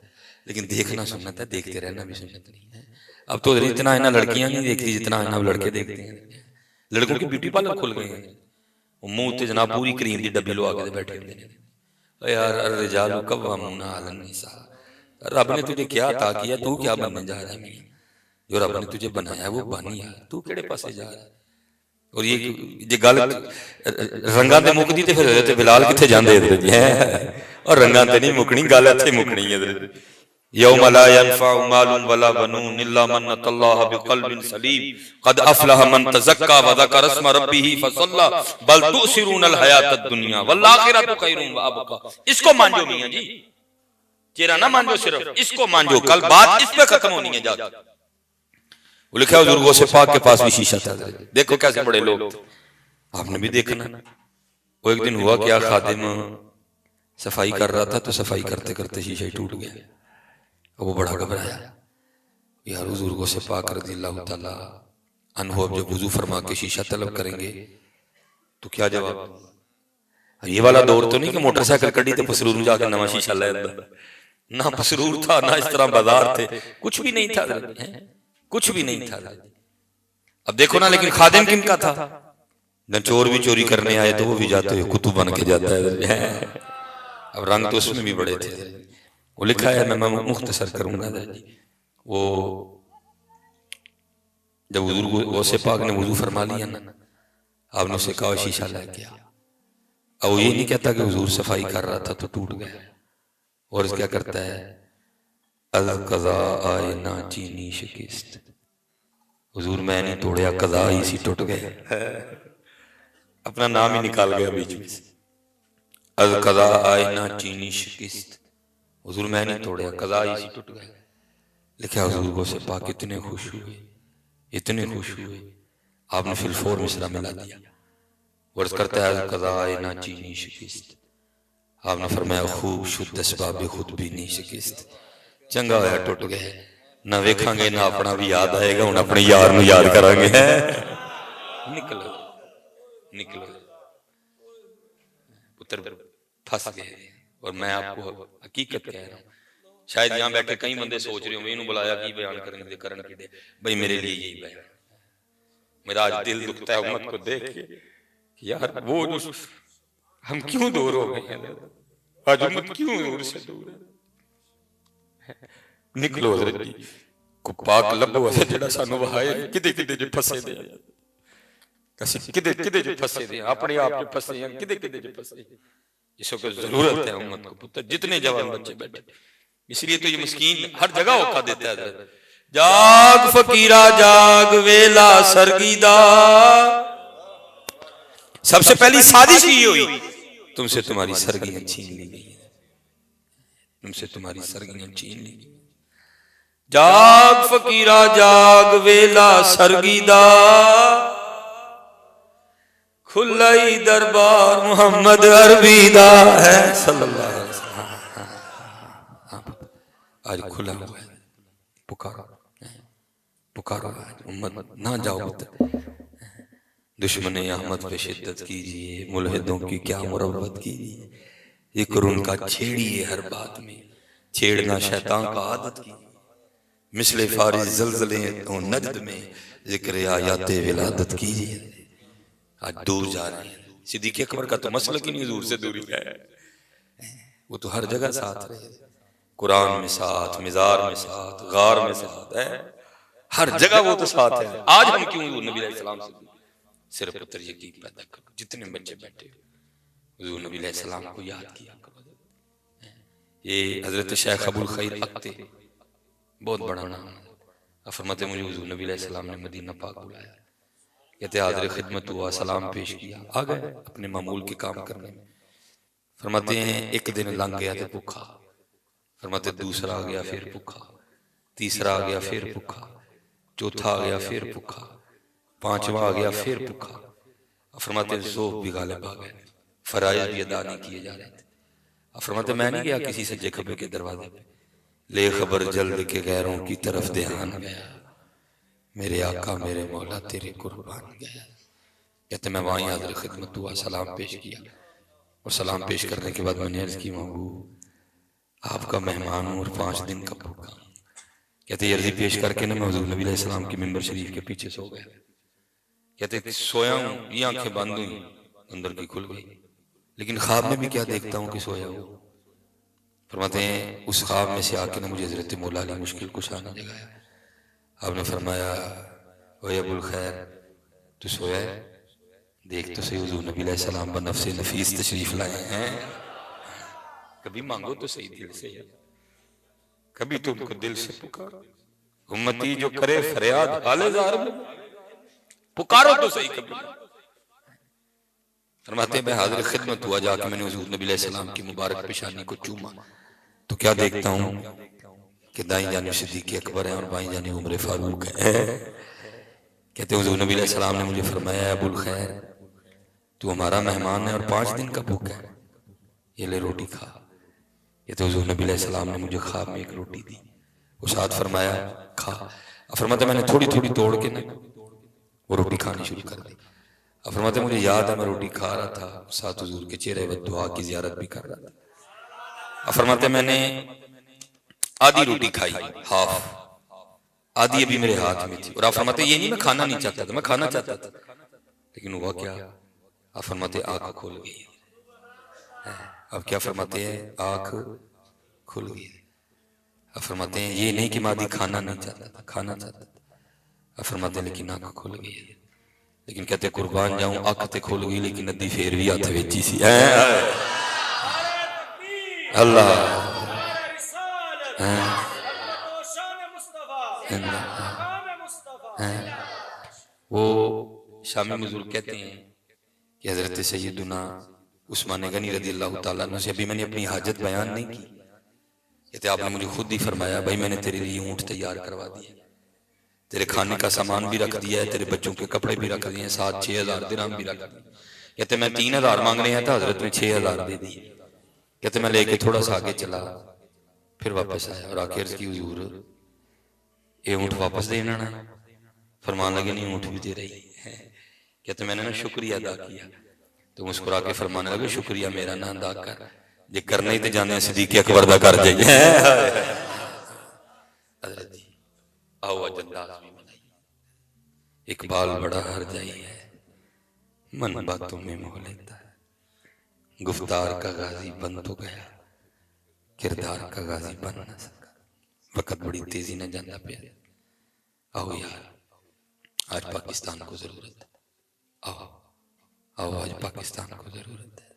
لیکن دیکھنا سنت ہے، دیکھتے رہنا بھی سنت نہیں ہے. اب تو اتنا آئینہ لڑکیاں نہیں دیکھتی جتنا آئینہ لڑکے دیکھتے ہیں. لڑکوں کی بیوٹی پارلر کھل گئے ہیں، منہ تے جناب پوری کریم دی ڈبی لو آگے بیٹھے ہوتے ہیں. یار الرجال قوامون علی النساء. رب نے تجھے کیا عطا کیا، تو کیا بننے جا رہا ہے؟ جو رب نے تجھے بنایا وہ بانی ہے، تو کیڑے پاسے جا رہا ہے؟ اور یہ گل رنگاں تے مکدی تے پھر حضرت بلال کتھے جاندے حضرت جی اور رنگاں تے نہیں مکنی، گل ایتھے مکنی ہے حضرت. یوم لا ينفع مال ولا بنون الا من اتى الله بقلب سلیم قد افلح من تزکا وذکر اسم ربه فصلى بل تؤثرون الحیاۃ الدنیا والآخرۃ خیر وابقى. اس کو مانجو میاں جی، چہرہ نہ مانجو، صرف اس کو مانجو، کل بات اس پہ ختم ہونی ہے. جا وہ لکھا حضور غوث پاک کے پاس بھی شیشہ تھا. دیکھو کیسے بڑے لوگ تھے، آپ نے بھی دیکھنا. وہ ایک دن ہوا کیا، خادم صفائی کر رہا تھا تو صفائی کرتے کرتے شیشہ ہی ٹوٹ گیا. وہ بڑا گھبرایا. یار حضور غوث پاک رضی اللہ تعالیٰ عنہ اب جب وضو فرما کے شیشہ طلب کریں گے تو کیا جواب؟ یہ والا دور تو نہیں کہ موٹر سائیکل کڑی تو پسرور میں جا کے نواں شیشہ لے آتا، نہ پسرور تھا نہ اس طرح بازار تھے، کچھ بھی نہیں تھا، کچھ بھی نہیں تھا۔ اب دیکھو نا لیکن خادم کن کا تھا؟ نہ چور بھی چوری کرنے آئے تو وہ بھی جاتے ہوئے کتب بن کے جاتا ہے۔ اب رنگ تو اس میں بھی بڑے تھے، وہ لکھا ہے، میں مختصر کروں گا۔ وہ جب حضور غوث پاک نے وضو فرما لیا نا، آپ نے اسے کہا شیشہ لے کے آ۔ اب وہ یہ نہیں کہتا کہ حضور صفائی کر رہا تھا تو ٹوٹ گیا، اور اس کیا کرتا ہے، القضاء آئے نا چینی شکست، حضور میں نہیں توڑیا، قضاء ہی سی ٹوٹ گئے، اپنا نام ہی نکال گیا بیچ میں سے، القضاء آئے نا چینی شکست، حضور میں نہیں توڑیا، قضاء ہی سی ٹوٹ گئے۔ لکھا حضور غوث پاک اتنے خوش ہوئے، اتنے خوش ہوئے، آپ نے فی الفور مصرع ملا دیا، ورز کرتا ہے القضاء آئے نا چینی شکست، آپ نے فرمایا خوب شد اسباب خود بھی نہیں شکست، چنگا ہویا ٹوٹ گئے، نہ ویکھاں گے نہ اپنا بھی یاد آئے گا، انہیں اپنے یار نو یاد کریں گے۔ نکلو نکلو پتر پھنس گئے، اور میں آپ کو حقیقت کہہ رہا ہوں، شاید یہاں بیٹھے کئی بندے سوچ رہے ہوں انہوں بلایا کی بیان کرنے دے کرن کی دے، بھئی میرے لیے یہی بیان، میرا آج دل دکھتا ہے امت کو دیکھ کے، یار وہ جو ہم کیوں دور ہو گئے ہیں، آج امت کیوں دور سے دور ہے۔ نکلو حضرت جی کو پاک لبو ہے جڑا سانو وہائے کدے کدے جو پھسے دے، کسی کدے کدے جو پھسے دے، اپنے آپ جو پھسے ہیں کدے کدے جو پھسے ہیں، جس کو ضرورت ہے امت کو پتر جتنے جوان بچے بیٹھے، اس لیے تو یہ مسکین ہر جگہ ہوکا دیتا ہے، جاگ فقیرہ جاگ ویلا سرگیدہ، سب سے پہلی سازش یہ ہوئی تم سے تمہاری سرگیاں چھین لی گئی، تم سے تمہاری سرگیاں چھین لی گئی، جاگ فقیرہ جاگ ویلا سرگیدہ، کھلائی دربار محمد عربی دا ہے صلی اللہ علیہ وسلم۔ آج کھلا ہوا ہے، پکارو پکارو، امت نہ جاؤ بتا، دشمن احمد پہ شدت کیجئے، ملحدوں کی کیا مروت کیجئے، ذکر ان کا چھیڑیے ہر بات میں، چھیڑنا شیطان کا عادت کی، مثل فارس زلزلے و نجد میں ذکر آیات ولادت کیجئے۔ آج دور جا رہے ہیں، صدیق اکبر کا تو مسلک ہی نہیں حضور سے دوری ہے، وہ تو ہر جگہ ساتھ رہے، قرآن میں ساتھ، مزار میں ساتھ، غار میں ساتھ ہے، ہر جگہ وہ تو ساتھ ہے۔ آج ہم کیوں حضور نبی علیہ السلام سے صرف پتر یقین پیدا کرو، جتنے بچے بیٹھے حضور نبی علیہ السلام کو یاد کیا کرو۔ یہ حضرت شیخ ابو الخیر اکتے بہت بڑا نام ہے، فرماتے مجھے حضور نبی علیہ السلام نے مدینہ پاک بلایا، کہتے حاضر خدمت ہوا، سلام پیش کیا، آگئے اپنے معمول کے کام کرنے میں۔ فرماتے ہیں ایک دن لنگ گیا تو بھوکا، فرماتے دوسرا آ گیا پھر بھوکا، تیسرا آ گیا پھر بھوکا، چوتھا آ گیا پھر بھوکا، پانچواں آ گیا پھر بھوکا، فرماتے ہیں ذوق بھی غالب آ گئے، فرائض بھی ادا نہیں کیے جا رہے تھے۔ فرماتے میں نہیں گیا کسی سجے کھبے کے دروازے پہ، لے خبر جلد کے غیروں کی طرف دھیان گیا، میرے آقا میرے مولا تیرے قربان گیا۔ کہتے میں وہاں حاضر خدمت ہوا، سلام پیش کیا، اور سلام پیش کرنے کے بعد میں نے عرض کی محبوب آپ کا مہمان ہوں اور 5 دن کا بھوکا ہوں۔ کہتے عرضی پیش کر کے میں حضور نبی علیہ السلام کی ممبر شریف کے پیچھے سو گیا، کہتے سویا ہوں، یہ آنکھیں بند ہوئی، اندر کی کھل گئی، لیکن خواب میں بھی کیا دیکھتا ہوں کہ سویا ہوں۔ فرماتے ہیں اس خواب میں سے آ کے مجھے حضرت مولا علی مشکل کشا نے جگایا، آپ نے فرمایا اے ابو الخیر تو سویا ہے، دیکھ تو صحیح حضور نبی علیہ السلام بنفس نفیس تشریف لائے ہیں، کبھی مانگو تو صحیح دل سے، کبھی تم کو دل سے پکارو، امتی جو کرے فریاد حال زار میں پکارو تو صحیح کبھی۔ فرماتے ہیں میں حاضر خدمت ہوا، جا کے میں نے حضور نبی علیہ السلام کی مبارک پیشانی کو چوما تو کیا دیکھتا ہوں کہ دائیں جانب صدیق اکبر ہے اور بائیں جانب عمر فاروق ہے۔ کہتے ہیں حضور نبی علیہ السلام نے مجھے فرمایا ابو الخیر تو ہمارا مہمان ہے اور 5 دن کا بھوکا ہے، یہ لے روٹی کھا۔ کہتے ہیں حضور نبی علیہ السلام نے مجھے خواب میں ایک روٹی دی، اس ہاتھ فرمایا کھا، فرماتا میں نے تھوڑی تھوڑی توڑ کے نا وہ روٹی کھانی شروع کر دی، اب فرماتے مجھے یاد ہے میں روٹی کھا رہا تھا، ساتھ حضور کے چہرے و دعا کی زیارت بھی کر رہا تھا. اب فرماتے میں نے آدھی روٹی کھائی، ہاف، آدھی ابھی میرے ہاتھ میں تھی. اور آپ فرماتے یہ نہیں میں کھانا نہیں چاہتا تھا، میں کھانا چاہتا تھا، لیکن ہوا کیا؟ آپ فرماتے آنکھ کھل گئی. اب کیا فرماتے ہیں؟ آنکھ کھل گئی. اب فرماتے ہیں یہ نہیں کہ میں آدھی کھانا نہیں چاہتا تھا، کھانا چاہتا تھا. اب فرماتے ہیں لیکن آنکھ کھل گئی. لیکن کہتے قربان جاؤں آنکھ تے کھل گئی لیکن ندی پھر بھی ہاتھ ویچی سی. اللہ وہ شامی مزور کہتے ہیں کہ حضرت سیدنا عثمان غنی رضی اللہ تعالیٰ عنہ سے ابھی میں نے اپنی حاجت بیان نہیں کی، کہتے آپ نے مجھے خود ہی فرمایا بھائی میں نے تیرے لیے اونٹ تیار کروا دیا، تیرے کھانے کا سامان بھی رکھ دیا ہے، تیرے بچوں کے کپڑے بھی رکھ دیے ہیں، ساتھ 6000 درہم بھی رکھ دیے. کہتے میں 3000 مانگ رہے ہیں تو حضرت نے 6000 دے دی. کہتے میں لے کے تھوڑا سا آگے چلا، پھر واپس آیا اور آخر عرض کی حضور یہ اونٹ واپس دینا نا؟ فرمان لگے نہیں اونٹ بھی دے رہی ہے. کہتے میں نے نا شکریہ ادا کیا. تو مسکرا کے فرمانے لگے شکریہ میرا نہ ادا کر، یہ کرنا ہی تے جانے ہیں صدیق اکبر دا کر جائیے. حضرت جی آؤ اجنداز میں بنائی، اقبال بڑا ہر جائی ہے، من باتوں میں موہ لیتا ہے، گفتار کا غازی بن تو گیا، کردار کا غازی بن نہ سکا، وقت بڑی تیزی نہ جانا پیا. آؤ یار آج پاکستان کو ضرورت ہے، آؤ آج پاکستان کو ضرورت ہے.